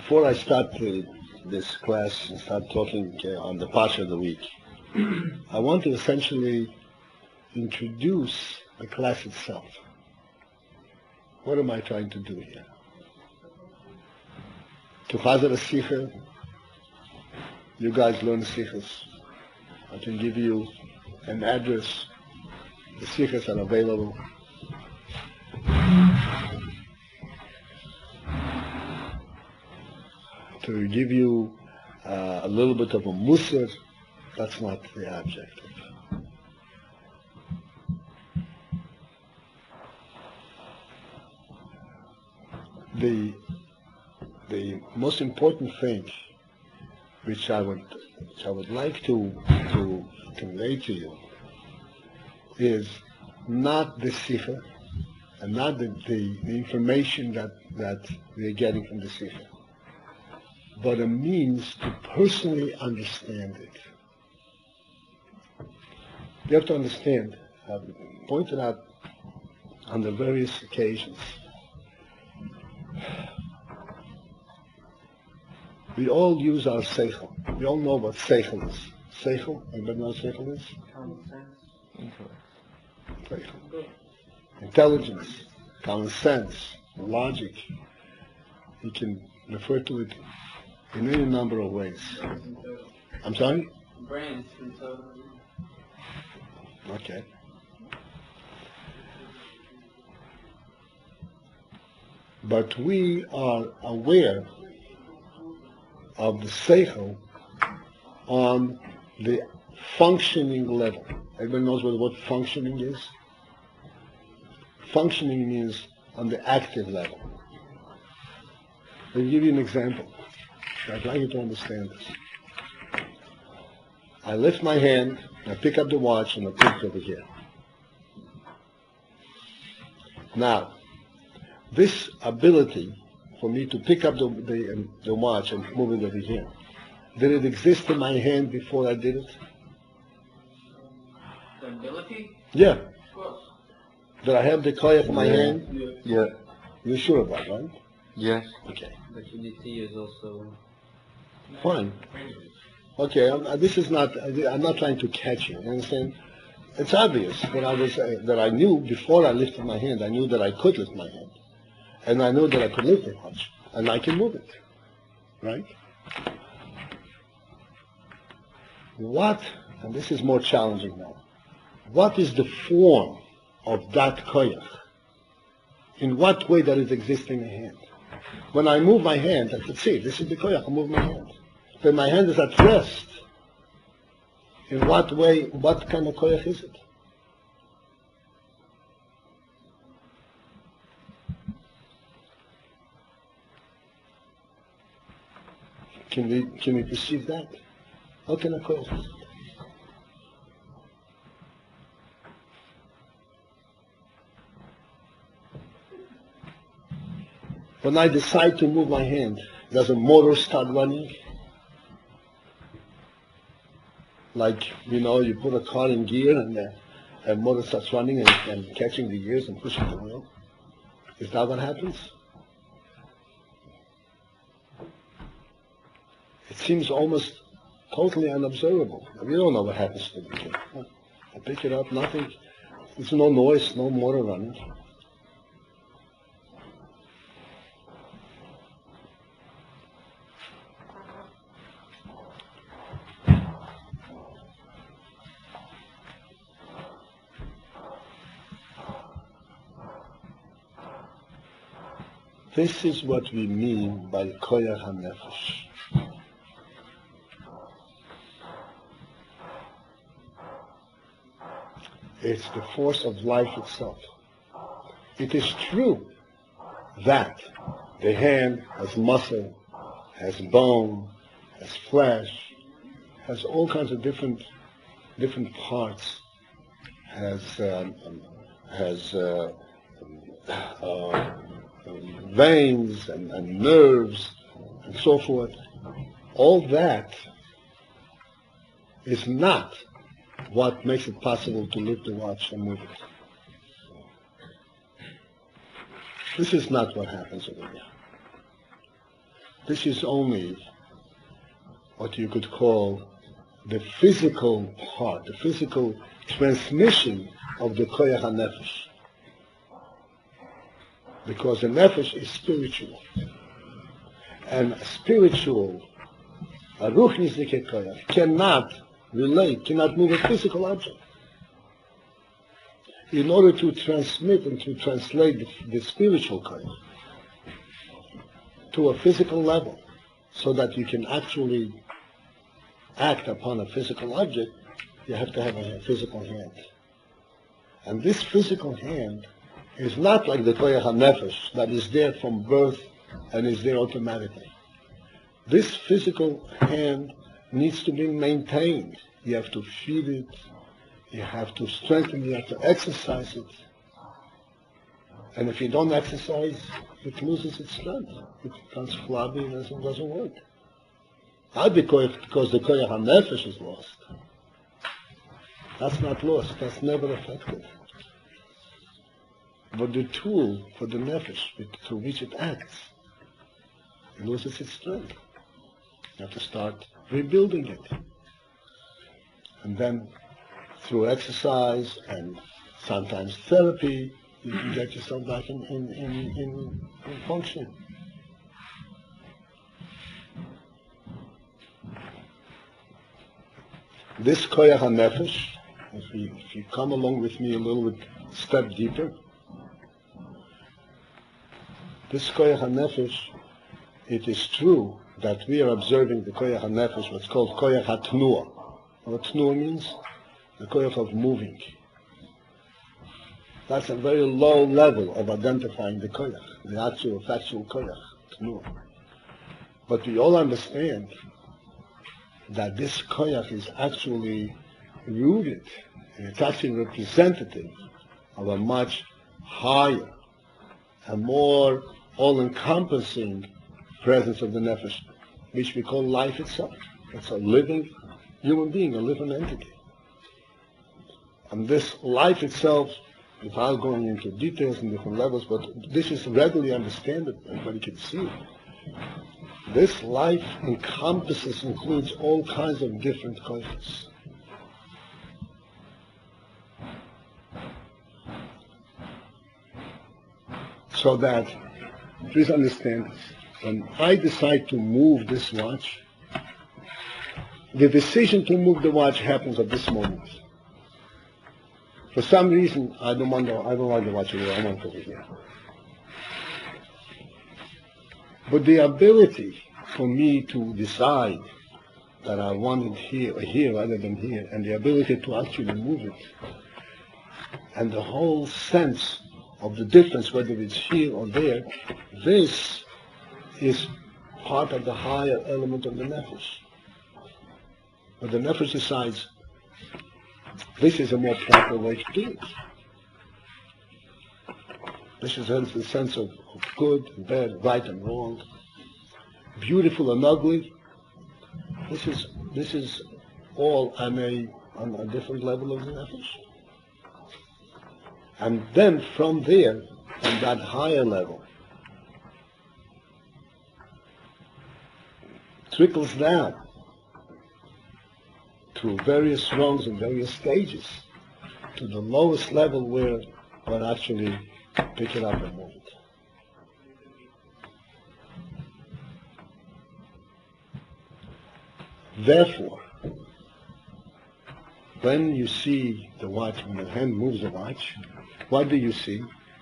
Before I start this class and start talking on the Parsha of the week, I want to essentially introduce the class itself. What am I trying to do here? To Chazar Sikha, you guys learn Sikhas. I can give you an address. The Sikhas are available. To give you a little bit of a musar, that's not the objective. The most important thing which I would like to convey to you is not the sikha and not the information that we are getting from the sikha, but a means to personally understand it. You have to understand, I've pointed out on the various occasions, we all use our seichel. We all know what seichel is. Seichel, anybody know what seichel is? Common sense. Seichel. Intelligence, common sense, logic. You can refer to it in any number of ways. I'm sorry? Brains. Okay. But we are aware of the seichel on the functioning level. Everybody knows what the word functioning is? Functioning means on the active level. Let me give you an example. I'd like you to understand this. I lift my hand, I pick up the watch, and I put it over here. Now, this ability for me to pick up the watch and move it over here, did it exist in my hand before I did it? The ability? Yeah. Of course. Did I have the koyach in my hand? Yeah. You're sure of that, right? Yes. Okay. But you need to use also... Fine. Okay, I'm not trying to catch you understand? It's obvious that I knew before I lifted my hand, I knew that I could lift my hand. And I know that I could lift the watch, and I can move it, right? What, and this is more challenging now, what is the form of that koyach? In what way does it exist in the hand? When I move my hand, I can see, this is the koyach, I move my hand. When my hand is at rest, in what way, what kind of koyach is it? Can we perceive that? How can I call it? When I decide to move my hand, does a motor start running? Like, you put a car in gear and the motor starts running and catching the gears and pushing the wheel. Is that what happens? It seems almost totally unobservable. We don't know what happens to the kid. I pick it up, nothing. There's no noise, no motor running. This is what we mean by koyach hanefesh. It's the force of life itself. It is true that the hand has muscle, has bone, has flesh, has all kinds of different parts, has veins and nerves and so forth. All that is not what makes it possible to lift the watch and move it. This is not what happens over here. This is only what you could call the physical part, the physical transmission of the koyach hanefesh. Because the nefesh is spiritual. And spiritual, a ruchnisdike koyach, cannot move a physical object. In order to transmit and to translate the spiritual koyach to a physical level, so that you can actually act upon a physical object, you have to have a physical hand. And this physical hand is not like the koyach hanefesh that is there from birth and is there automatically. This physical hand needs to be maintained. You have to feed it, you have to strengthen it, you have to exercise it. And if you don't exercise, it loses its strength. It becomes flabby and it doesn't work. Not because the koyach hanefesh is lost. That's not lost, that's never effective. But the tool for the nefesh, to which it acts, it loses its strength. You have to start rebuilding it. And then, through exercise and sometimes therapy, you can get yourself back in function. This koyach hanefesh, if you come along with me a little bit, step deeper, this koyach hanefesh, it is true that we are observing the koyach hanefesh, what's called koyach hatnuah. What tnuah means? The koyach of moving. That's a very low level of identifying the koyach, the actual factual koyach, tnuah. But we all understand that this koyach is actually rooted, and it's actually representative of a much higher and more all-encompassing presence of the nefesh, which we call life itself. It's a living human being, a living entity. And this life itself, without going into details and different levels, but this is readily understandable, everybody can see it. This life includes all kinds of different koyachs. So that, please understand this, when I decide to move this watch, the decision to move the watch happens at this moment. For some reason, I don't want the watch over here, I want it over here. But the ability for me to decide that I want it here rather than here, and the ability to actually move it, and the whole sense of the difference, whether it's here or there, this is part of the higher element of the nefesh. But the nefesh decides, this is a more proper way to do it. This is the sense of good and bad, right and wrong, beautiful and ugly. This is all on a different level of the nefesh. And then from there, on that higher level, trickles down to various rungs and various stages to the lowest level where one actually pick it up and move it. Therefore, when you see the watch, when the hand moves the watch, what do you see?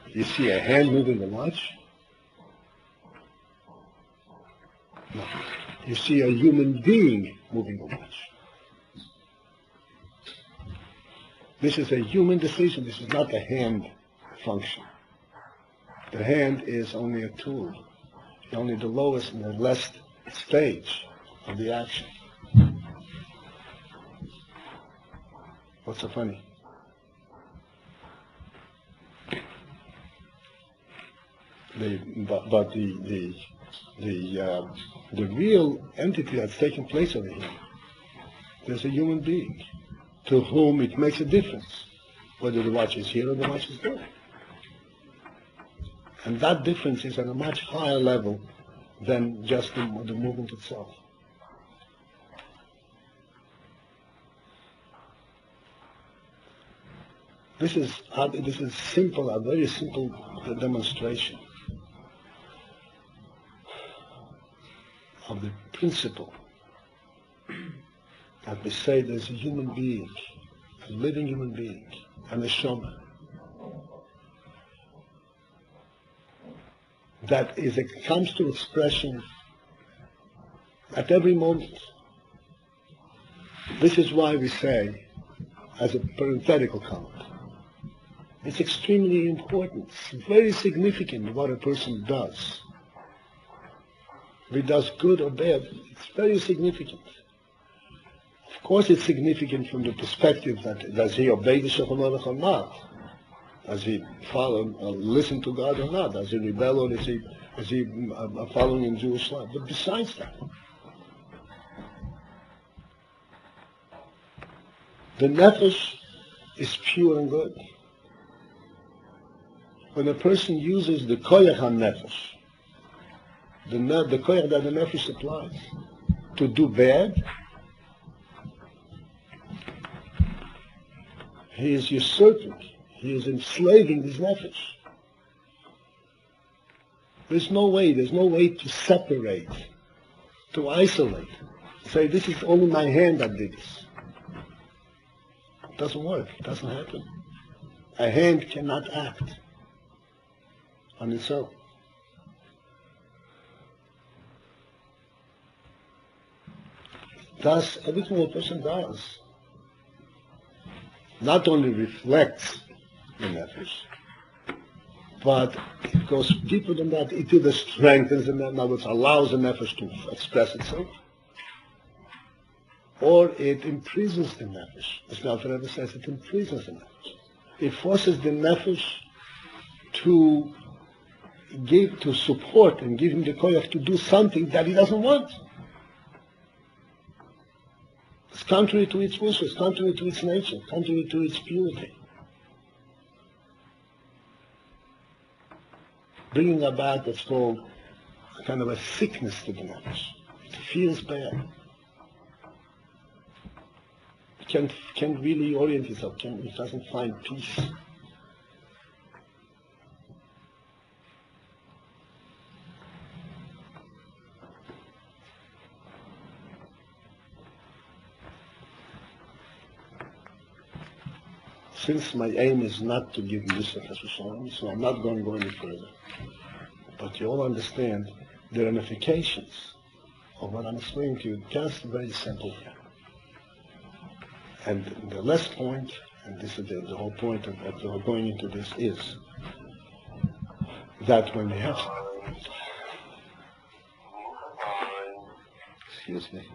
You see a hand moving the watch? No. You see a human being moving the watch. This is a human decision. This is not a hand function. The hand is only a tool, only the lowest and the last stage of the action. What's so funny? But the real entity that's taking place over here, there's a human being to whom it makes a difference whether the watch is here or the watch is there. And that difference is at a much higher level than just the movement itself. This is simple, a very simple demonstration of the principle that we say there's a human being, a living human being, and a neshama that comes to expression at every moment. This is why we say, as a parenthetical comment, it's extremely important, it's very significant what a person does. If he does good or bad, it's very significant. Of course it's significant from the perspective that does he obey the Shulchan Aruch or not? Does he follow, listen to God or not? Does he rebel, or is he following in Jewish life? But besides that, the nefesh is pure and good. When a person uses the koyach ha-nefesh, the koyach that the nefesh applies to do bad, he is usurping, he is enslaving his nefesh. There's no way to separate, to isolate, say this is only my hand that did this. It doesn't work, it doesn't happen. A hand cannot act on its own. Thus, everything a person does not only reflects the nefesh, but it goes deeper than that. It either strengthens the nefesh, in other words, allows the nefesh to express itself, or it imprisons the nefesh. As the Alter Rebbe says, it imprisons the nefesh. It forces the nefesh to support and give him the koyach to do something that he doesn't want. It's contrary to its wishes, contrary to its nature, contrary to its purity. Bringing about what's called a kind of a sickness to the nefesh. It feels bad. It can't really orient itself, it doesn't find peace. Since my aim is not to give you this, so I'm not going to go any further. But you all understand the ramifications of what I'm explaining to you, just very simple. And the last point, and this is the whole point that we're going into this, is that when we have... Excuse me.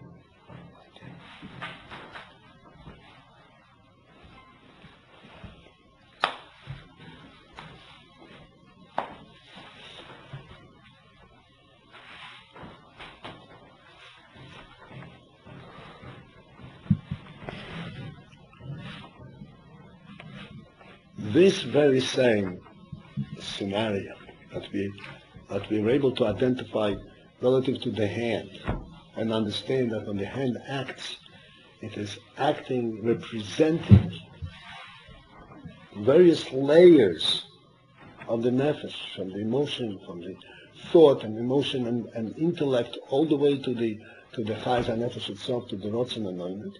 This very same scenario that we are able to identify relative to the hand and understand that when the hand acts, it is acting, representing various layers of the nefesh, from the emotion, from the thought and emotion and intellect, all the way to the chayes ha-nefesh itself, to the rotzen and oimet,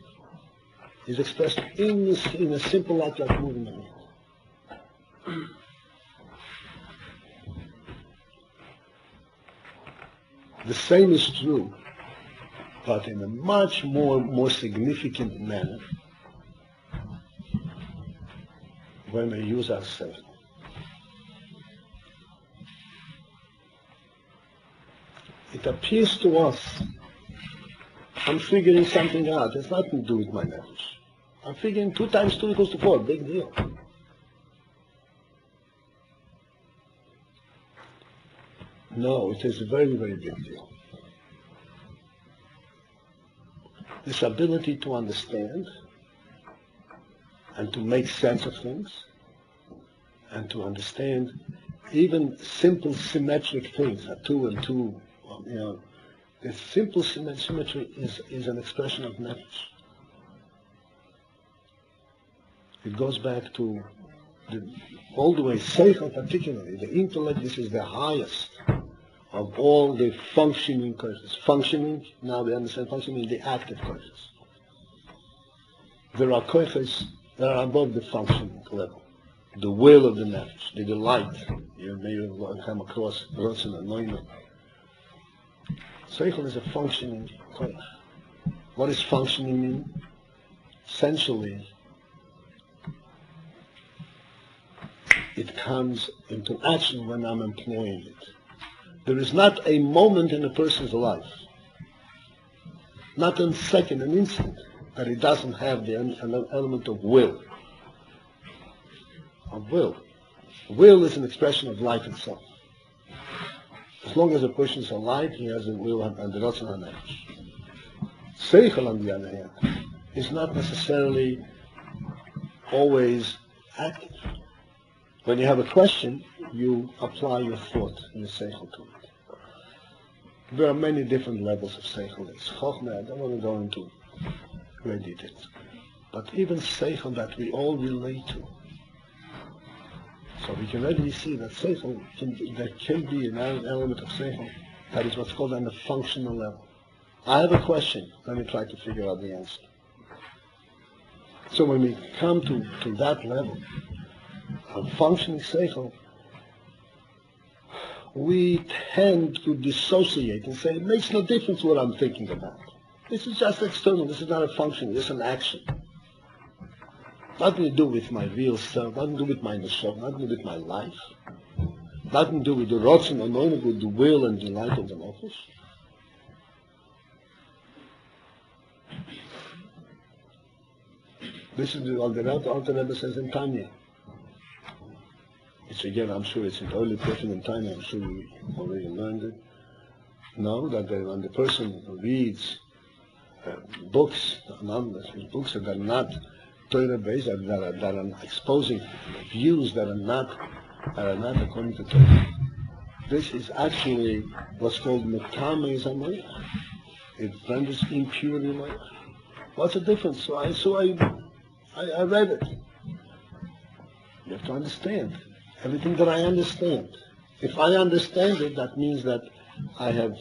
is expressed in a simple act like moving the hand. The same is true, but in a much more significant manner when we use our seichel. It appears to us, I'm figuring something out. It's nothing to do with my nefesh. I'm figuring 2 times 2 equals to 4, big deal. No, it is a very, very big deal. This ability to understand and to make sense of things and to understand even simple symmetric things, that 2 and 2 the simple symmetry is an expression of nefesh. It goes back to all the way, seichel particularly, the intellect. This is the highest of all the functioning consciousness. Functioning, now we understand functioning, the active consciousness. There are consciousness that are above the functioning level. The will of the nefesh, the delight. You may come across Rotzen and Neumann. Seichel is a functioning consciousness. What does functioning mean? Essentially, it comes into action when I'm employing it. There is not a moment in a person's life, not a second, an instant, that it doesn't have the element of will. Of will. Will is an expression of life itself. As long as a person is alive, he has a will and the Ratzon HaNefesh. Seichel, on the other hand, is not necessarily always active. When you have a question, you apply your thought, your seichel to it. There are many different levels of seichel. It's chokhmah, I don't want to go into great details. But even seichel that we all relate to. So we can already see that seichel, there can be an element of seichel that is what's called on the functional level. I have a question, let me try to figure out the answer. So when we come to that level, of functioning seichel, we tend to dissociate and say, it makes no difference what I'm thinking about. This is just external, this is not a function, this is an action. Nothing to do with my real self, nothing to do with my neshama, nothing to do with my life, nothing to do with the rotzen and only with the will and delight of the nefesh. This is what the Alter Rebbe says in Tanya. It's again, I'm sure it's an early person in time, I'm sure you already learned it. Know that when the person reads books that are not Torah-based, that are exposing views that are not according to Torah, this is actually what's called Metame Zamayach. It renders impure Zamayach. What's the difference? So I read it. You have to understand. Everything that I understand. If I understand it, that means that I have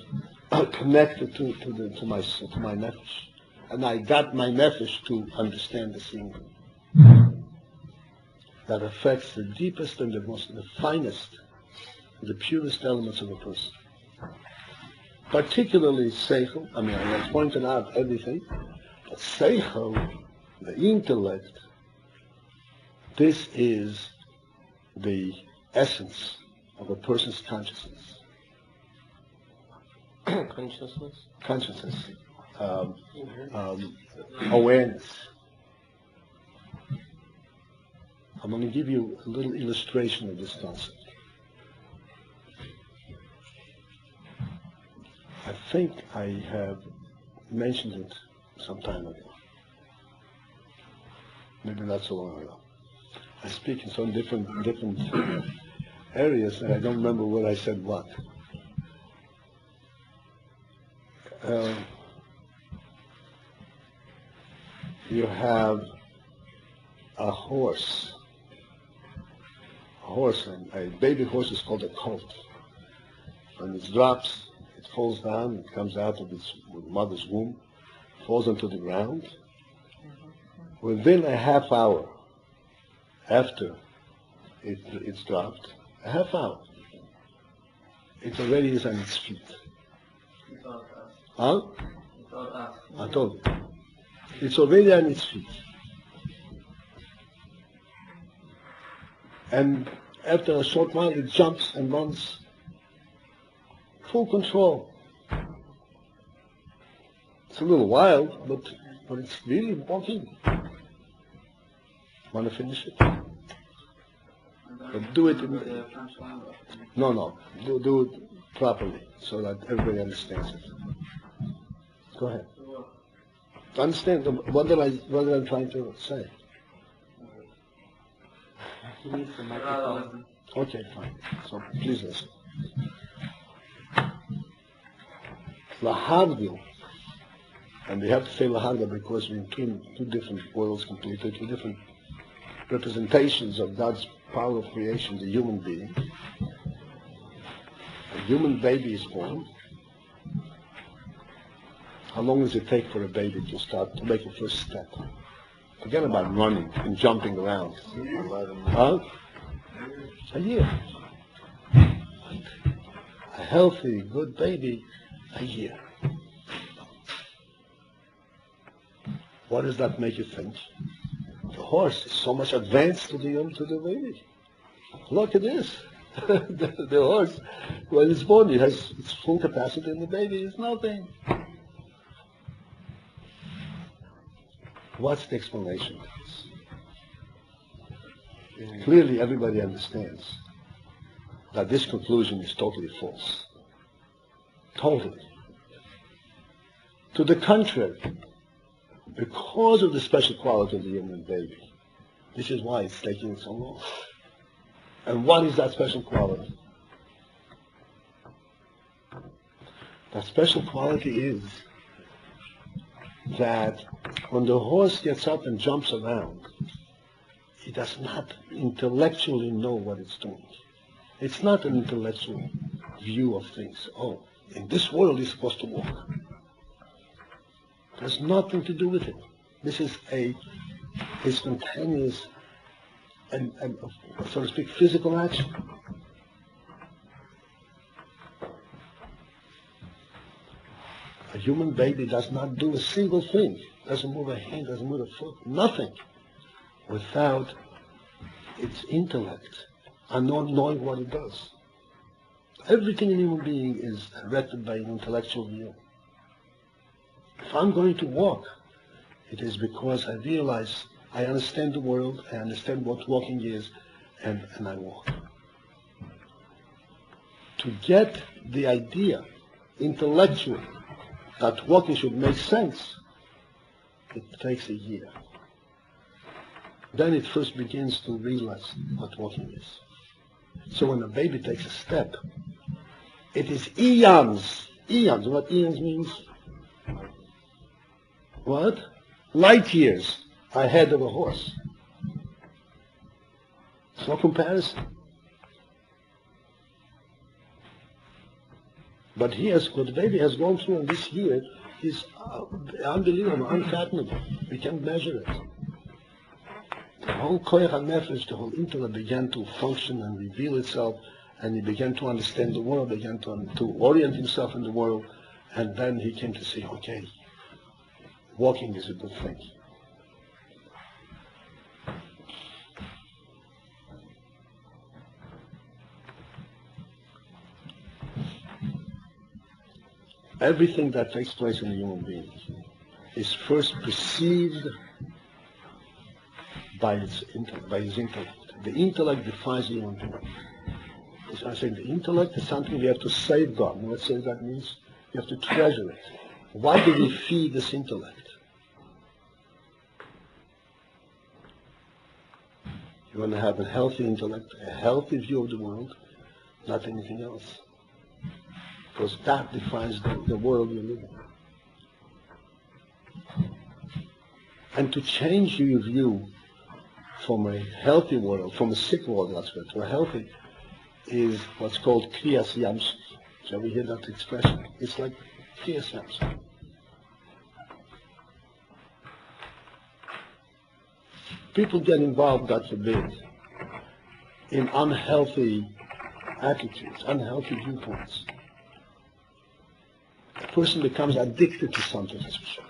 connected to my nefesh. And I got my nefesh to understand the thing. That affects the deepest and the finest, the purest elements of a person. Particularly seichel, I have pointed out everything, but seichel, the intellect, this is the essence of a person's consciousness. Consciousness. Awareness. I'm going to give you a little illustration of this concept. I think I have mentioned it some time ago. Maybe not so long ago. I speak in some different areas, and I don't remember what I said what. You have a horse. And a baby horse is called a colt. When it drops, it falls down, it comes out of its mother's womb, falls onto the ground. Within a half hour after it's dropped, a half hour, it already is on its feet. Huh? I told you. It's already on its feet. And after a short while, it jumps and runs. Full control. It's a little wild, but it's really walking. Want to finish it? But do it in... No. Do it properly so that everybody understands it. Go ahead. Understand what am I trying to say? He needs the microphone. Okay, fine. So please listen. Lahavdil, and we have to say lahavdil because we're in two different worlds completely, two different representations of God's power of creation, the human being. A human baby is born. How long does it take for a baby to start to make a first step? Forget about running and jumping around. Huh? A year. A healthy, good baby, a year. What does that make you think? The horse is so much advanced to the baby. Look at this. the horse, when it's born, it has its full capacity, and the baby is nothing. What's the explanation of this? Clearly, everybody understands that this conclusion is totally false. Totally. To the contrary, because of the special quality of the human baby, this is why it's taking so long. And what is that special quality? That special quality is that when the horse gets up and jumps around, it does not intellectually know what it's doing. It's not an intellectual view of things. Oh, in this world it's supposed to walk. It has nothing to do with it. This is a spontaneous and so to speak, physical action. A human baby does not do a single thing, doesn't move a hand, doesn't move a foot, nothing, without its intellect and not knowing what it does. Everything in a human being is directed by an intellectual view. If I'm going to walk, it is because I realize I understand the world, I understand what walking is, and I walk. To get the idea intellectually that walking should make sense, it takes a year. Then it first begins to realize what walking is. So when a baby takes a step, it is eons. Eons. What eons means? What? Light years ahead of a horse. It's no comparison. But what the baby has gone through in this year is unbelievable, unfathomable. We can't measure it. The whole koyach hanefesh, the whole intellect began to function and reveal itself, and he began to understand the world, began to orient himself in the world, and then he came to say, okay, walking is a good thing. Everything that takes place in a human being is first perceived by his intellect. The intellect defines the human being. As I said, the intellect is something we have to safeguard. You know what safeguard means? You have to treasure it. Why do we feed this intellect? You want to have a healthy intellect, a healthy view of the world, not anything else. Because that defines the world we live in. And to change your view from a healthy world, from a sick world, that's good, to a healthy, is what's called kriyas yamsuf. Shall we hear that expression? It's like kriyas yamsuf. People get involved, God forbid, in unhealthy attitudes, unhealthy viewpoints. A person becomes addicted to something, that's for sure.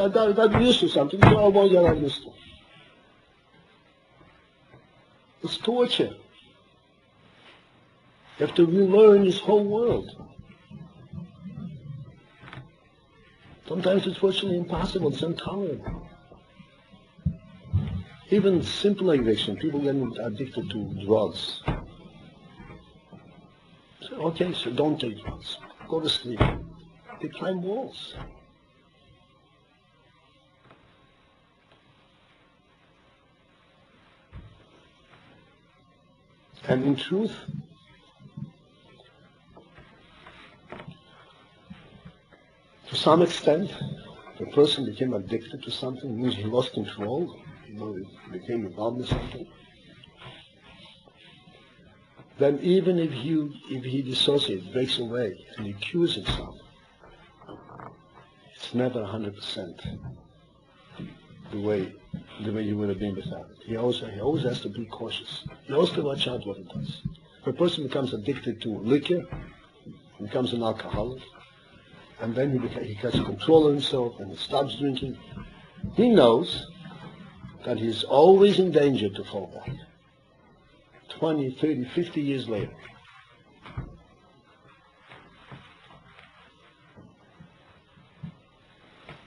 I got used to something, so I won't get used to. It's torture. You have to relearn this whole world. Sometimes it's virtually impossible, it's intolerable. Even simple addiction, people get addicted to drugs. So, okay, so don't take drugs. Go to sleep. They climb walls. And in truth, some extent, the person became addicted to something, means he lost control, he became involved in something. Then even if he dissociates, breaks away, and he cures himself, it's never 100% the way you would have been without it. He always has to be cautious. He always has to watch out what he does. If a person becomes addicted to liquor, he becomes an alcoholic, and then he gets control of himself and he stops drinking, he knows that he's always in danger to fall back. 20, 30, 50 years later.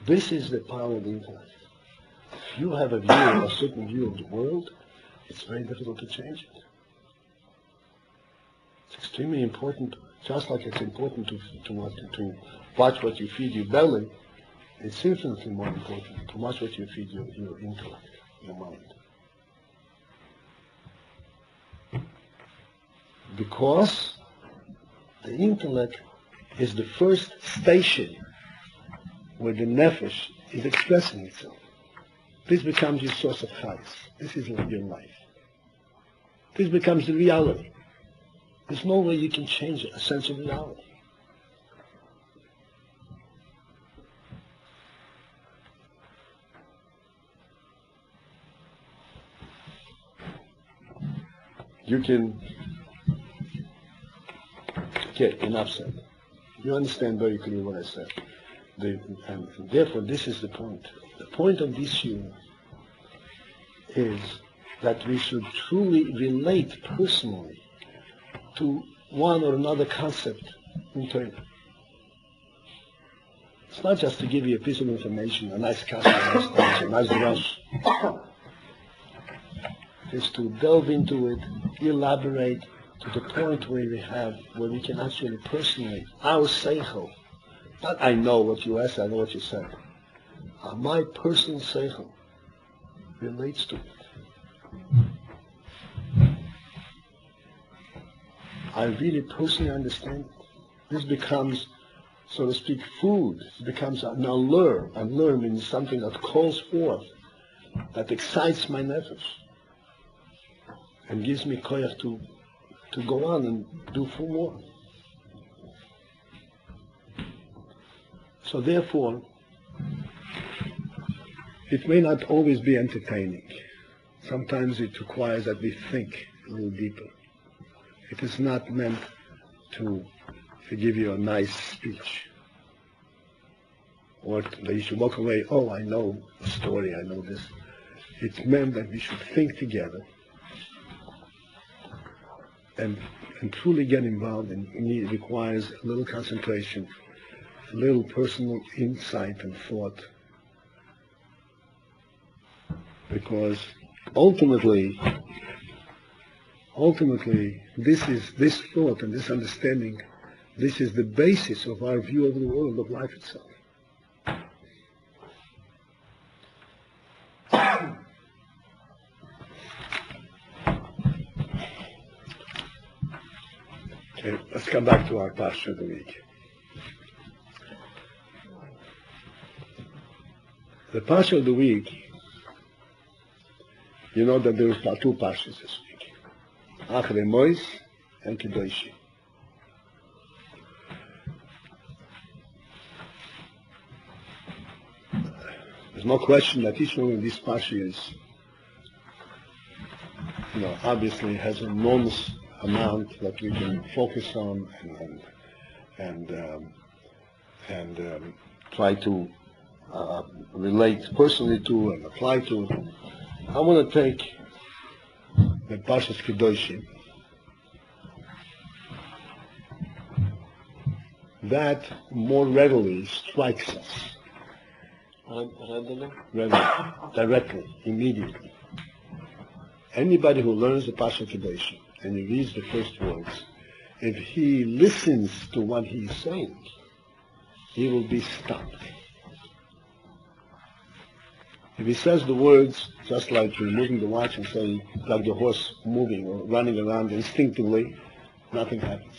This is the power of the intellect. If you have a certain view of the world, it's very difficult to change it. It's extremely important, just like it's important to watch what you feed your belly, it's infinitely more important to watch what you feed your intellect, your mind. Because the intellect is the first station where the nefesh is expressing itself. This becomes your source of chayes. This is your life. This becomes the reality. There's no way you can change a sense of reality. You can... Okay, enough said. You understand very clearly what I said. And therefore, this is the point. The point of this shiur is that we should truly relate personally to one or another concept in Torah. It's not just to give you a piece of information, a nice concept, a nice rush. It's to delve into it, elaborate to the point where we can actually personally, our seichel, not I know what you asked, I know what you said. My personal seichel relates to it. I really personally understand it. This becomes, so to speak, food. It becomes an allure. Allure means something that calls forth, that excites my nefesh, and gives me koyach to go on and do for more. So therefore, it may not always be entertaining. Sometimes it requires that we think a little deeper. It is not meant to give you a nice speech, or that you should walk away, oh, I know the story, I know this. It's meant that we should think together and truly get involved, and it requires a little concentration, a little personal insight and thought, because ultimately, this thought and this understanding, this is the basis of our view of the world, of life itself. Okay, let's come back to our parsha of the week. The parsha of the week, you know that there are two parshas this week, Achrey and Kdoshim. There's no question that each one of these parshas, obviously has an enormous amount that we can focus on and try to relate personally to and apply to. I want to take the Parshas Kdoshim. That more readily strikes us. Directly, immediately. Anybody who learns the Parshas Kdoshim and he reads the first words, if he listens to what he's saying, he will be stopped. If he says the words just like you're moving the watch and saying, like the horse moving or running around instinctively, nothing happens.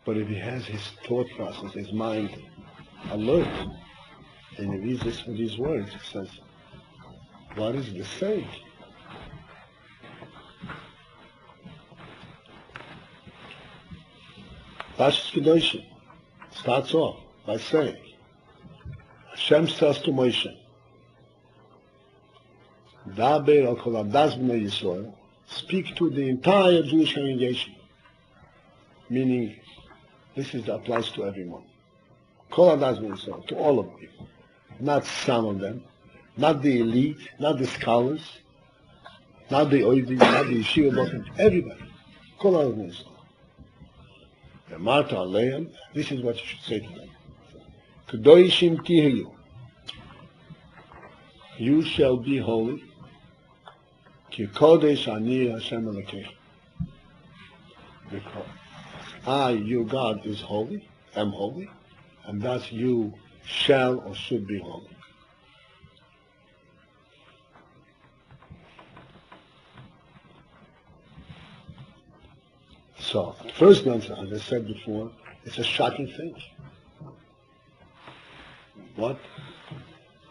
But if he has his thought process, his mind alert. And he reads these words. He says, what is this saying? Pashas Kdoshim starts off by saying, Hashem says to Moshe, Daber al kol hadas b'nei Yisrael, speak to the entire Jewish congregation. Meaning, this applies to everyone. Kol hadas b'nei Yisrael, to all of you. Not some of them, not the elite, not the scholars, not the oidi, not the yeshiva bosses, everybody. Kol hadas b'nei Yisrael. Marta Aleim, this is what you should say to them. Kdoshim tihiyu, you shall be holy. Ki kodesh ani Hashem Elokeichem. Because I, your God, is holy, am holy, and thus you shall or should be holy. So, at first glance, as I said before, it's a shocking thing. What?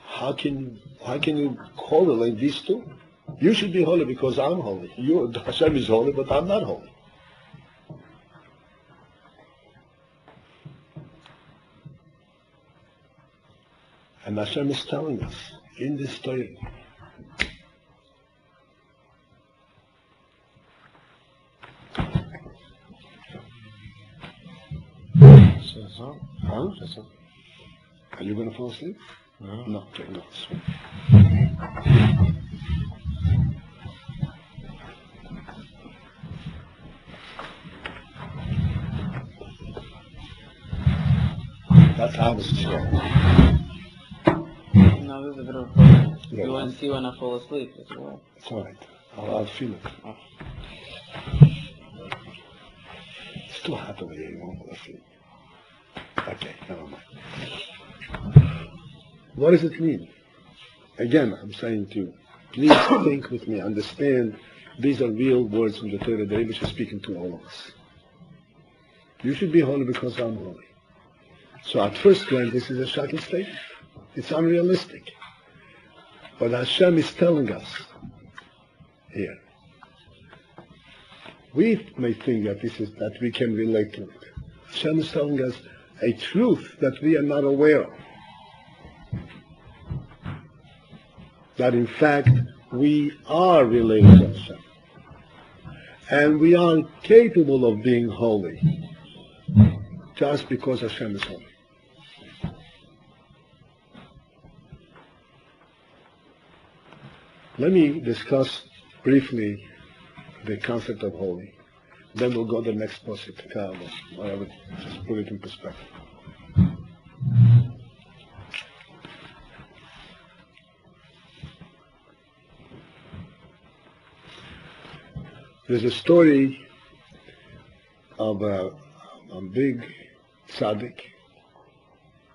How can you correlate these two? You should be holy because I'm holy. Hashem is holy, but I'm not holy. And Hashem is telling us in this story, huh? Are you going to fall asleep? No. No, okay, no. That's how it's described. No, this is a bit of a problem. Yeah. You want to see when I fall asleep as well. It's all right. I'll feel it. Oh. It's too hot over here. You won't fall asleep. Okay, never mind. What does it mean? Again, I'm saying to you, please think with me, understand these are real words from the Torah. The Rebbe is speaking to all of us. You should be holy because I'm holy. So at first glance, this is a shocking statement. It's unrealistic. But Hashem is telling us here. We may think that we can relate to it. Hashem is telling us a truth that we are not aware of. That in fact, we are related to Hashem. And we are capable of being holy just because Hashem is holy. Let me discuss briefly the concept of holy. Then we'll go to the next pasuk. I would just put it in perspective. There's a story of a big tzaddik.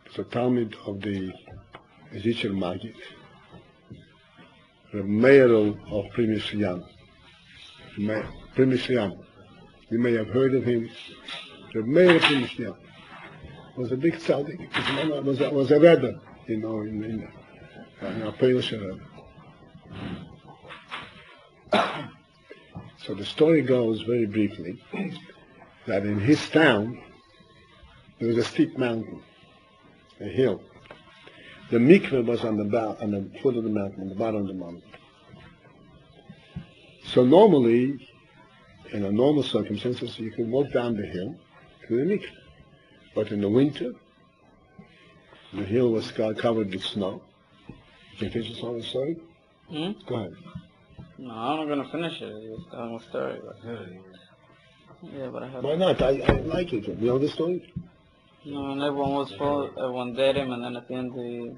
It's a Talmud of the Ezekiel Maggid, the mayor of Primis Yam. Primis Yam. You may have heard of him. The mayor of Primis Yam was a big tzaddik. His was a Rebbe, in a Polish Rebbe. So the story goes very briefly that in his town there was a steep mountain, a hill. The mikveh was on the foot of the mountain, on the bottom of the mountain. So normally, in normal circumstances, you can walk down the hill to the mikveh. But in the winter, the hill was covered with snow. Can you finish the story? Go ahead. No, I'm not going to finish it. It's a long story. But yeah, but I have. Why not? I like it. You know the story? No, and everyone was full. Everyone dared him, and then at the end he.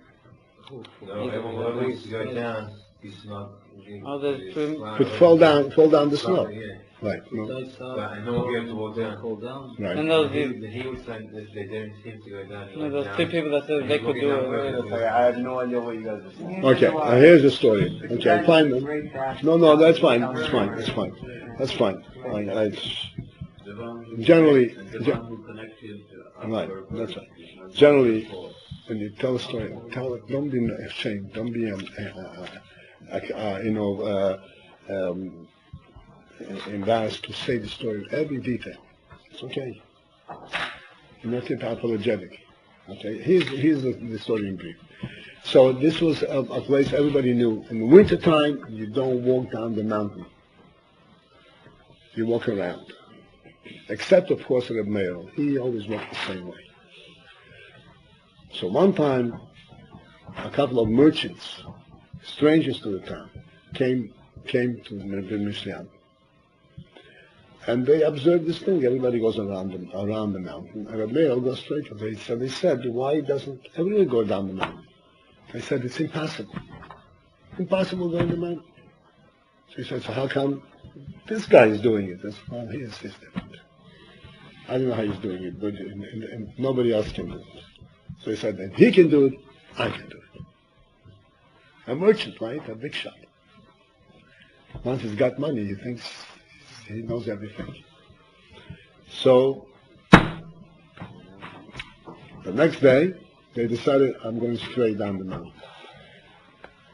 No, everyone needs to go down. It's not. Oh, there's three. Could fall down the snow. Yeah. Right. No. But no one be able to walk down. Right. And those He was saying that they don't seem to go down. no, those three people that said they could do it. I have no idea what you guys are saying. Okay. Here's the story. Okay. Fine. No. That's fine. That's fine. That's fine. That's fine. Generally. Right. That's right. Generally, when you tell a story, tell it. Don't be ashamed. Don't be embarrassed to say the story with every detail. It's okay. You're not apologetic. Okay. Here's the story in brief. So this was a place everybody knew. In the wintertime, you don't walk down the mountain. You walk around. Except, of course, Rabbi Meir. He always walked the same way. So one time, a couple of merchants, strangers to the town, came to the Mishyan. And they observed this thing. Everybody goes around the mountain. And Rabbi Meir goes straight. So they said, why doesn't everybody go down the mountain? They said, it's impossible. Impossible going the mountain. So he said, so how come this guy is doing it? That's, well, he insisted. I don't know how he's doing it, but nobody else can do it. So he said, if he can do it, I can do it. A merchant, right? A big shot. Once he's got money, he thinks he knows everything. So the next day, they decided, I'm going straight down the mountain.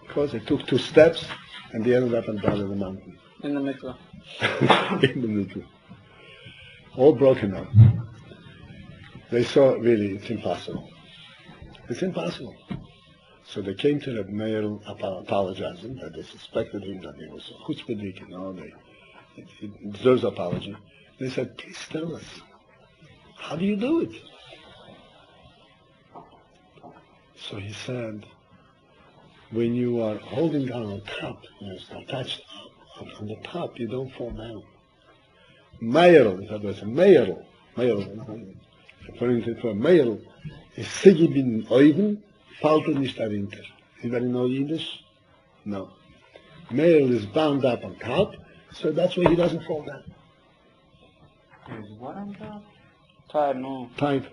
Because they took 2 steps, and they ended up on the bottom of the mountain. In the mikvah. In the mikvah. All broken up. They saw, really, it's impossible. It's impossible. So they came to Rabbi Meir apologizing, that they suspected him, that he was a chutzpahdik, he deserves apology. They said, please tell us, how do you do it? So he said, when you are holding down on top, it's attached on the top, you don't fall down. Meirel, in other words, Meirel, referring to a Meirel, is Sigi bin Oiven, Paltiel nicht dahinter. Anybody know Yiddish? No. Meirel is bound up on top, so that's why he doesn't fall down. Is what on top? Tied, no. Tied.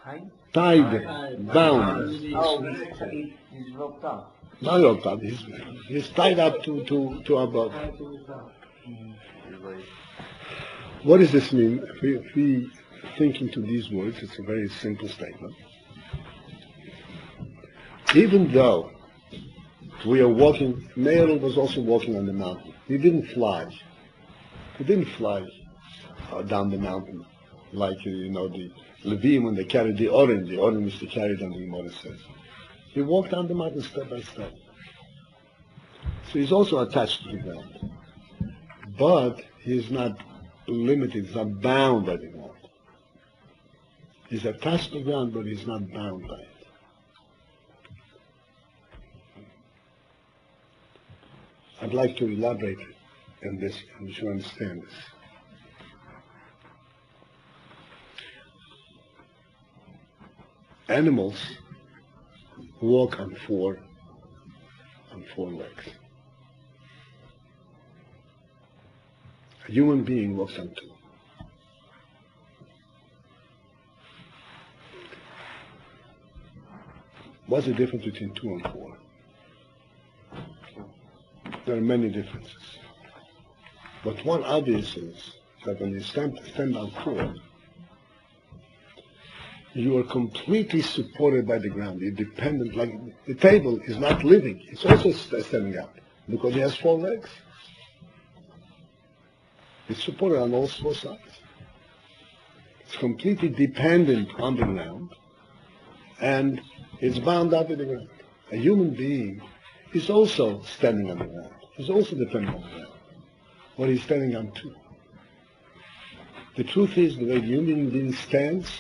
Tied? Tied. Bound. Oh, he's roped up. Not roped up. He's tied up to above. What does this mean? If we think into these words, it's a very simple statement. Even though we are walking, Meir was also walking on the mountain. He didn't fly. He didn't fly down the mountain like, the Levim when they carried the Oren is to carry down, the Gemara says. He walked down the mountain step by step. So he's also attached to the ground. But he's not limited, he's not bound by the ground. He's attached to the ground, but he's not bound by it. I'd like to elaborate on this, and you should understand this. Animals walk on four legs. A human being walks on 2. What's the difference between 2 and 4? There are many differences. But one obvious is that when you stand on 4, you are completely supported by the ground. You're dependent, like the table is not living. It's also standing up because it has 4 legs. It's supported on all 4 sides. It's completely dependent on the ground, and it's bound up in the ground. A human being is also standing on the ground. He's also dependent on the ground. But he's standing on 2. The truth is, the way the human being stands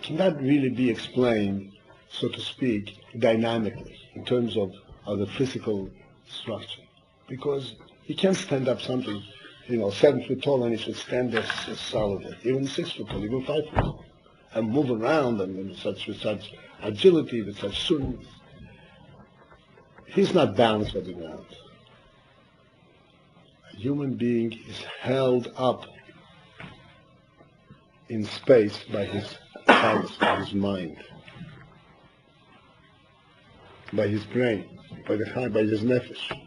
cannot really be explained, so to speak, dynamically, in terms of the physical structure. Because he can't stand up something, 7 foot tall, and he should stand there solidly, even 6 foot tall, even 5 foot tall, and move around with such agility, with such suddenness. He's not balanced by the ground. A human being is held up in space by his mind, by his brain, by his nefesh.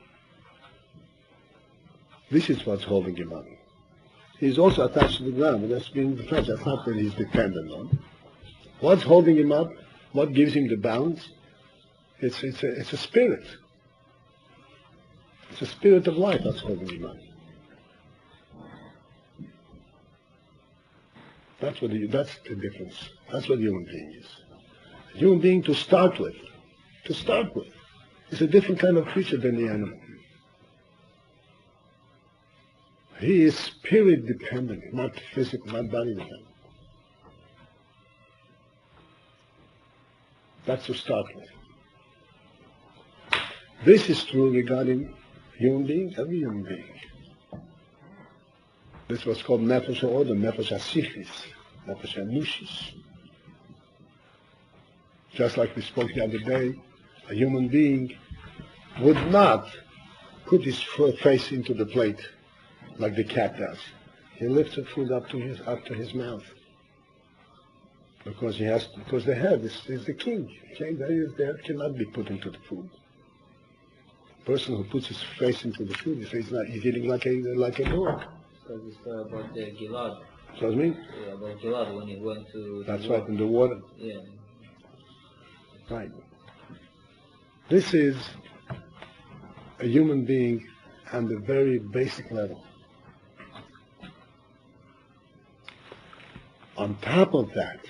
This is what's holding him up. He's also attached to the ground, but that's being the fact. That's not that he's dependent on. What's holding him up? What gives him the balance? It's a spirit. It's a spirit of life that's holding him up. That's the difference. That's what a human being is. A human being to start with, is a different kind of creature than the animal. He is spirit dependent, not physical, not body dependent. That's to start with. This is true regarding human beings, every human being. This was called nefesh ha'odom, nefesh ha'sichis, nefesh ha'nushis. Just like we spoke the other day, a human being would not put his face into the plate like the cat does. He lifts the food up to his mouth. Because the head is the king. The head cannot be put into the food. The person who puts his face into the food, he's eating like a dog. Because it's about the Gilad. Excuse me? Yeah, about Gilad when he went to... That's right, in the water. Yeah. Right. This is a human being on the very basic level. On top of that,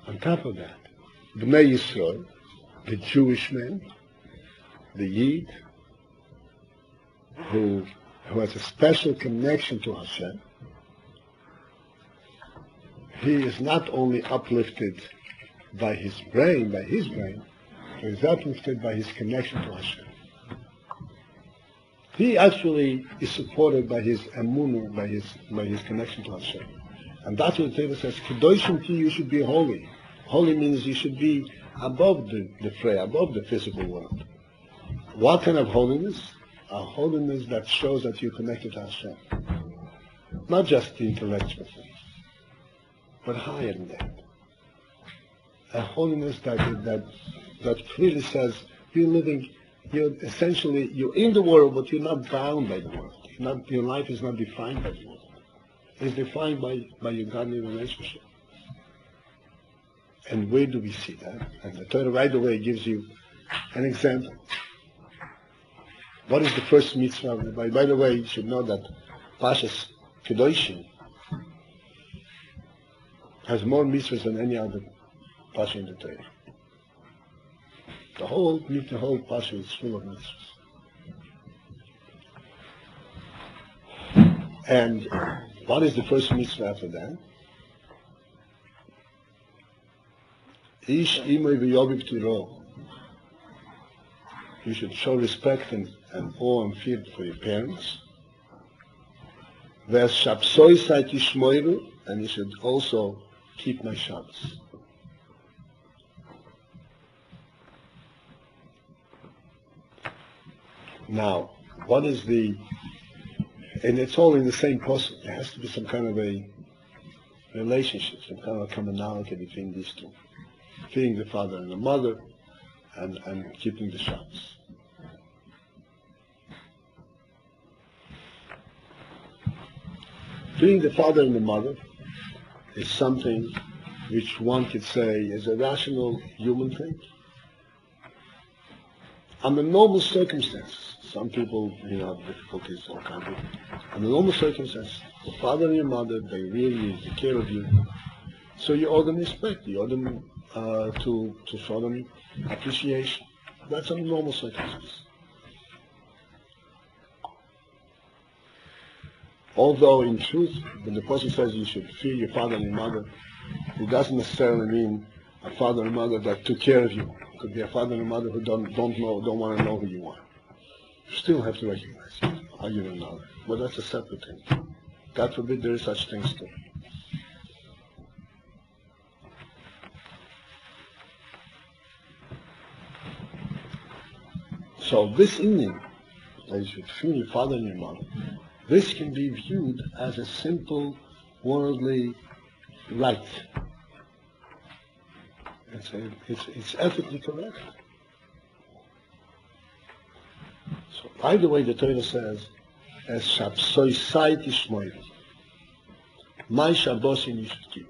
Bnei Yisrael, the Jewish man, the Yid, who has a special connection to Hashem, he is not only uplifted by his brain, but he is uplifted by his connection to Hashem. He actually is supported by his emunah, by his connection to Hashem. And that's what the Torah says, Kdoshim to you should be holy. Holy means you should be above the fray, above the physical world. What kind of holiness? A holiness that shows that you're connected to Hashem. Not just the intellectual things, but higher than that. A holiness that clearly says you're in the world, but you're not bound by the world. Your life is not defined by the world. It's defined by your godly relationship. And where do we see that? And the Torah right away gives you an example. What is the first mitzvah? By the way, you should know that Pashas Kdoshim has more mitzvahs than any other Pasha in the Torah. The whole Pasha is full of mitzvahs. And what is the first mitzvah after that? Ish imay v'yobib tiro. You should show respect and awe and fear for your parents. There's Shabsoi Saiti Shmoiru, and you should also keep my Shabbos. Now, what is and it's all in the same process. There has to be some kind of a relationship, some kind of a commonality between these two. Feeding the father and the mother, and keeping the Shabbos. Feeding the father and the mother is something which one could say is a rational human thing. Under normal circumstances, some people have difficulties, all kinds of. Under normal circumstances, the father and your mother, they really take care of you. So you owe them respect. You owe them to show them appreciation. That's under normal circumstances. Although in truth, when the person says you should fear your father and your mother, it doesn't necessarily mean a father and mother that took care of you. It could be a father and a mother who don't want to know who you are. You still have to recognize it. How you don't know that. But that's a separate thing. God forbid there is such things too. So this evening, that you should fear your father and your mother, this can be viewed as a simple worldly right. It's ethically correct. So by the way, the Torah says, as Shabsoi Saiti Shmoiru, my Shabbosim you should keep.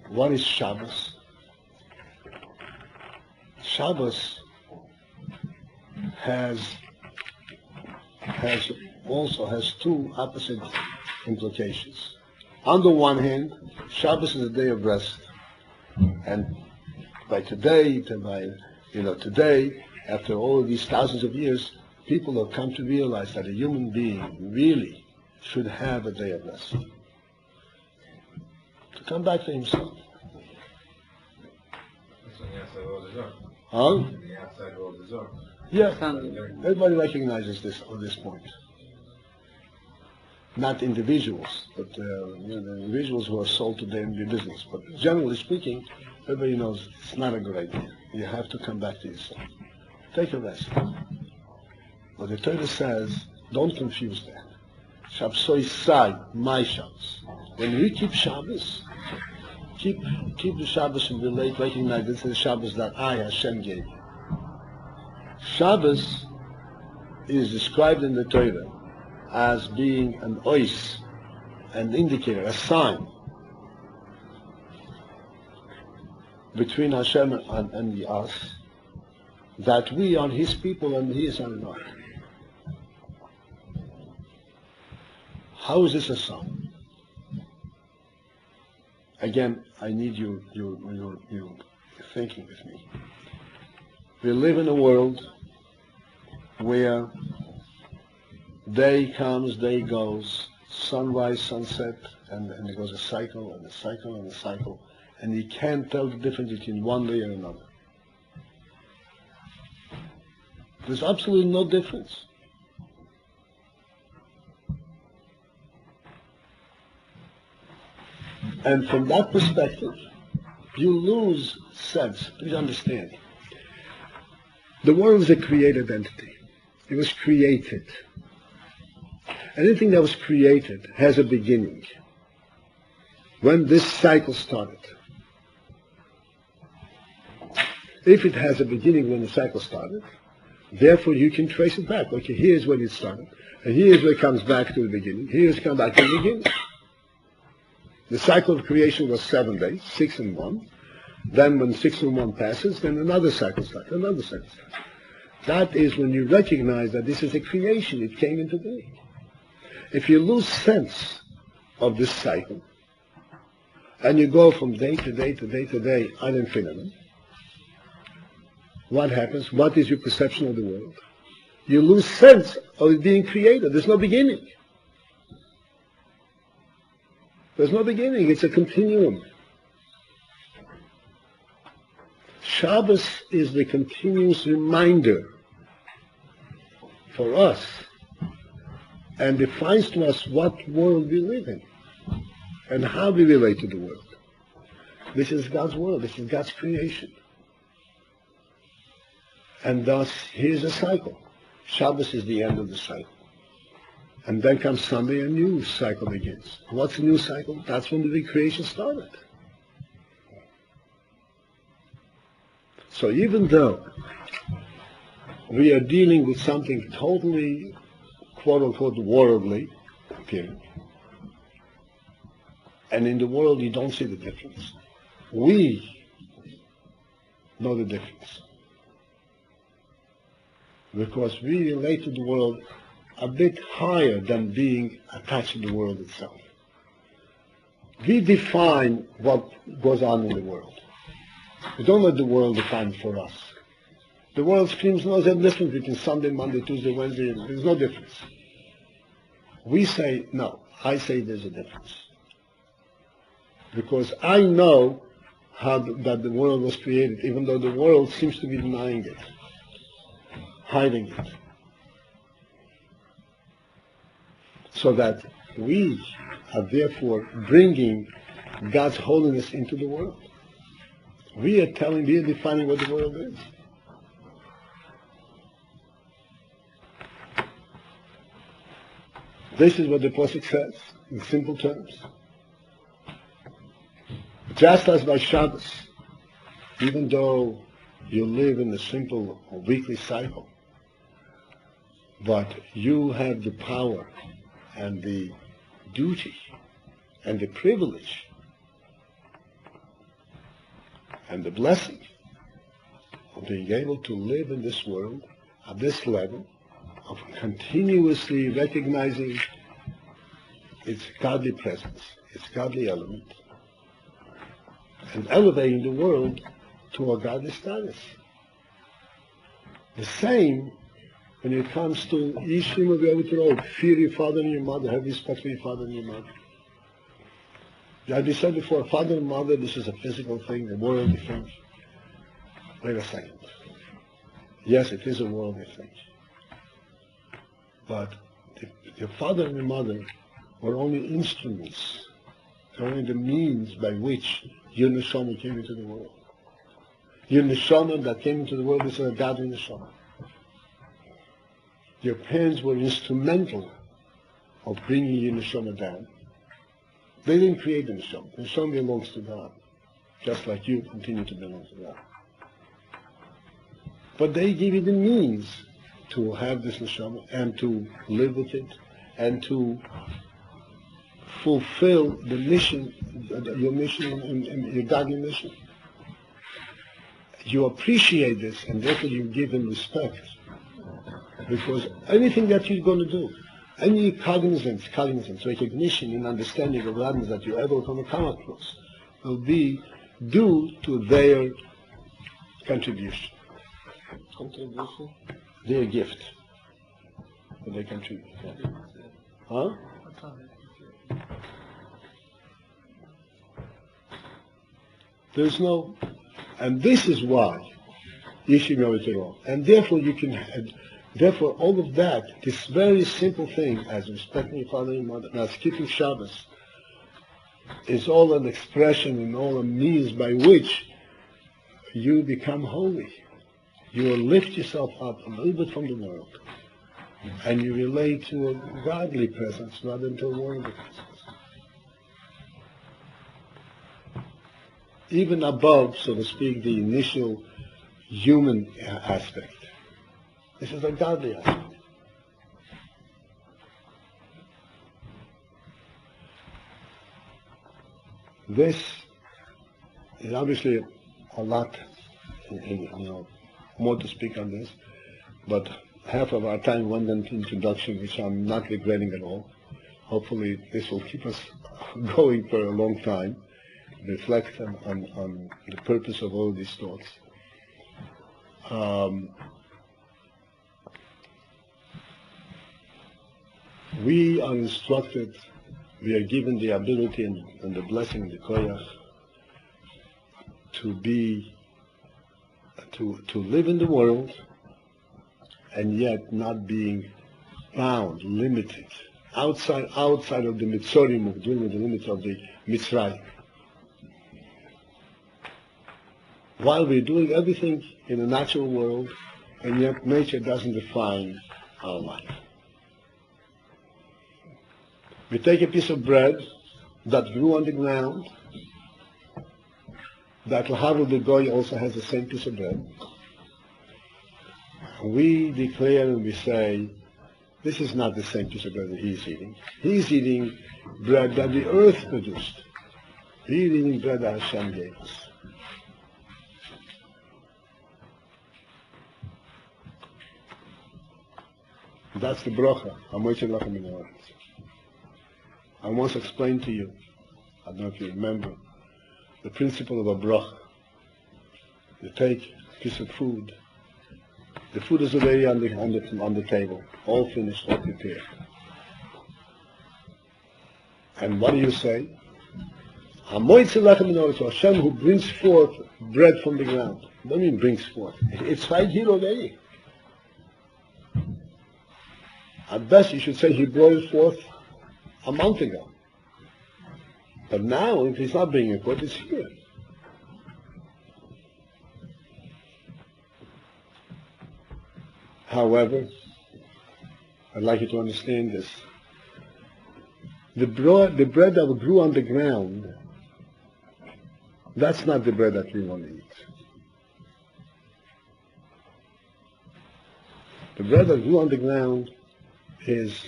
What is Shabbos? Shabbos also has two opposite implications. On the one hand, Shabbos is a day of rest, and today, after all of these thousands of years, people have come to realize that a human being really should have a day of rest, to come back to himself. That's on the outside world is on. Huh? The outside world is on. Yeah, everybody recognizes this at this point. Not individuals, but the individuals who are sold to them their business. But generally speaking, everybody knows it's not a good idea. You have to come back to yourself. Take a rest. But the Torah says, don't confuse that. Shabbos Sai, my Shabbos. When we keep Shabbos, keep the Shabbos and relate, recognize this is the Shabbos that I, Hashem, gave you. Shabbos is described in the Torah as being an ois, an indicator, a sign between Hashem and us, that we are His people and He is our God. How is this a sign? Again, I need you thinking with me. We live in a world where day comes, day goes, sunrise, sunset, and it goes a cycle and a cycle and a cycle, and you can't tell the difference between one day and another. There's absolutely no difference. And from that perspective, you lose sense. Please understand. The world is a created entity. It was created. Anything that was created has a beginning. When this cycle started. If it has a beginning when the cycle started, therefore you can trace it back. Okay, here's when it started. And here's where it comes back to the beginning. Here's it comes back to the beginning. The cycle of creation was 7 days, 6 and 1. Then when 6 and 1 passes, then another cycle starts, another cycle starts. That is when you recognize that this is a creation. It came into being. If you lose sense of this cycle, and you go from day to day to day to day ad infinitum, what happens? What is your perception of the world? You lose sense of it being created. There's no beginning. There's no beginning. It's a continuum. Shabbos is the continuous reminder for us and defines to us what world we live in and how we relate to the world. This is God's world. This is God's creation. And thus, here's a cycle. Shabbos is the end of the cycle. And then comes Sunday, a new cycle begins. What's a new cycle? That's when the recreation started. So even though we are dealing with something totally, quote-unquote, worldly, period, and in the world you don't see the difference, we know the difference. Because we relate to the world a bit higher than being attached to the world itself. We define what goes on in the world. We don't let the world define for us. The world screams no difference between Sunday, Monday, Tuesday, Wednesday. There's no difference. We say, no, I say there's a difference. Because I know that the world was created, even though the world seems to be denying it, hiding it. So that we are therefore bringing God's holiness into the world. We are defining what the world is. This is what the Pasuk says, in simple terms. Just as by Shabbos, even though you live in a simple weekly cycle, but you have the power and the duty and the privilege And the blessing of being able to live in this world at this level of continuously recognizing its godly presence, its godly element, and elevating the world to a godly status. The same when it comes to Yishim of Yavitrod, fear your father and your mother, have respect for your father and your mother. As we said before, father and mother, this is a physical thing, a worldly thing. Wait a second. Yes, it is a worldly thing. But your father and your mother were only instruments, only the means by which your neshama came into the world. Your neshama that came into the world is a godly neshama. Your parents were instrumental of bringing your neshama down. They didn't create the neshama. The neshama belongs to God, just like you continue to belong to God. But they give you the means to have this neshama and to live with it and to fulfill the mission, your mission and your godly mission. You appreciate this and therefore you give them respect. Because anything that you're going to do, any cognizance, recognition and understanding of godliness that you ever come across will be due to their contribution. Contribution? Their gift. That they contribute. Huh? There's no, and this is why Yishim Yavitrod. And therefore you can, therefore all of that, this very simple thing as respecting your father and mother, as keeping Shabbos, is all an expression and all a means by which you become holy. You lift yourself up a little bit from the world, and you relate to a godly presence rather than to a worldly presence. Even above, so to speak, the initial human aspect. This is a godly aspect. This is obviously a lot, more to speak on this, but half of our time went into introduction, which I'm not regretting at all. Hopefully this will keep us going for a long time, reflect on the purpose of all these thoughts. We are instructed, we are given the ability and the blessing, the koyach, to live in the world and yet not being bound, limited, outside of the mitzorim, of doing with the limits of the Mitzrayim. While we're doing everything in the natural world, and yet nature doesn't define our life. We take a piece of bread that grew on the ground, that Lahavu the Goy also has the same piece of bread. We declare and we say, this is not the same piece of bread that he's eating. He's eating bread that the earth produced. He's eating bread that Hashem gave us. That's the bracha. I once explained to you, I don't know if you remember, the principle of a bracha. You take a piece of food. The food is already on the table, all finished, all prepared. And what do you say? Hashem who brings forth bread from the ground. What do you mean brings forth? It's right here already. At best, you should say he brought it forth a month ago. But now, if he's not bringing it forth, it's here. However, I'd like you to understand this. The bread that grew on the ground, that's not the bread that we want to eat. The bread that grew on the ground is,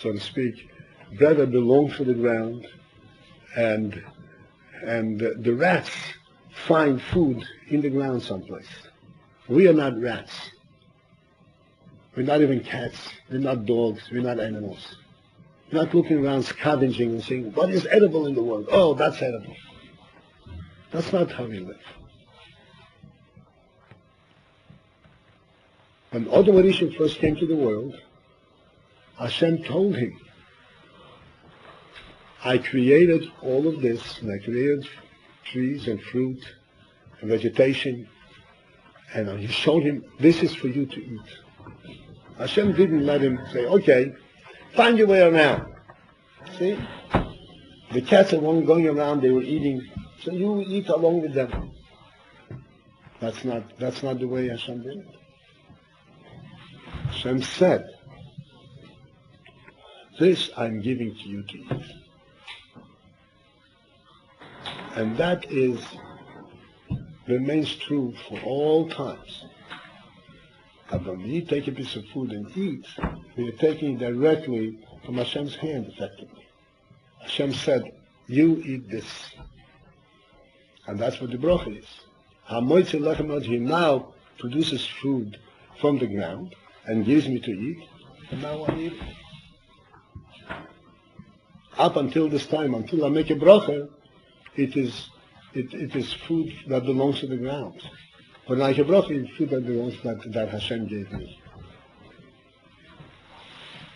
so to speak, bread that belongs to the ground, and the rats find food in the ground someplace. We are not rats. We're not even cats. We're not dogs. We're not animals. We're not looking around scavenging and saying, what is edible in the world? Oh, that's edible. That's not how we live. When Adam Rishon first came to the world, Hashem told him, I created all of this, and I created trees and fruit and vegetation, and he showed him, this is for you to eat. Hashem didn't let him say, okay, find your way around. See? The cats that weren't going around, they were eating, so you eat along with them. That's not the way Hashem did it. Hashem said, this I'm giving to you to eat. And that remains true for all times. That when we take a piece of food and eat, we are taking it directly from Hashem's hand, effectively. Hashem said, you eat this. And that's what the bracha is. HaMoitze Lechem Od, he now produces food from the ground and gives me to eat, and now I eat it. Up until this time, until I make a bracha, it is food that belongs to the ground. When I make a bracha, it's food that belongs that Hashem gave me.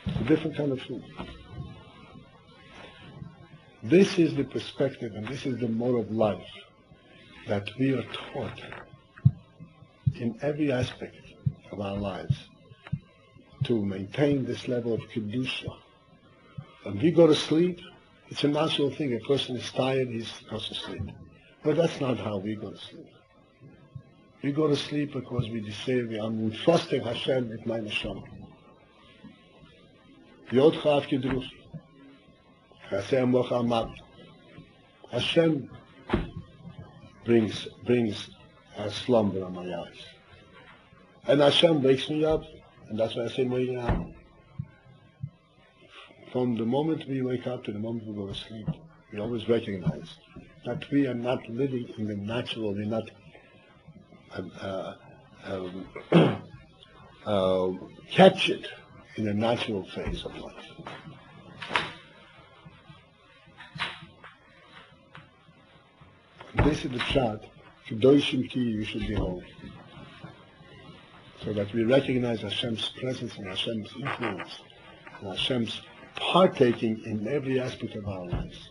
It's a different kind of food. This is the perspective and this is the mode of life that we are taught in every aspect of our lives to maintain this level of Kedusha. When we go to sleep, it's a natural thing. A person is tired, he goes to sleep. But that's not how we go to sleep. We go to sleep because we say, I'm trusting Hashem with my neshama. Yod Chav Kidruch. Hashem brings a slumber on my eyes. And Hashem wakes me up, and that's why I say waking up. From the moment we wake up to the moment we go to sleep, we always recognize that we are not living in the natural, we're not captured in the natural phase of life. And this is the shot, Kdoshim ki, you should be holy. So that we recognize Hashem's presence and Hashem's influence and Hashem's partaking in every aspect of our lives.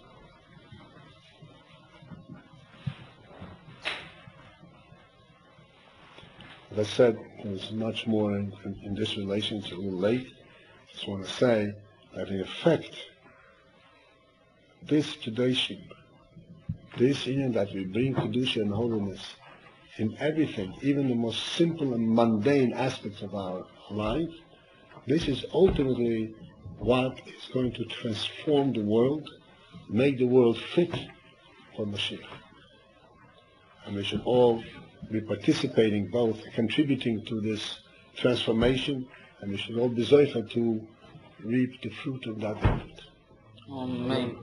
As I said, there's much more in this relation. It's a little late. I just want to say that in effect, this Kdoshim, this union that we bring Kedusha and holiness in everything, even the most simple and mundane aspects of our life, this is ultimately what is going to transform the world, make the world fit for Mashiach. And we should all be participating, both contributing to this transformation, and we should all be zoicha to reap the fruit of that effort. Amen.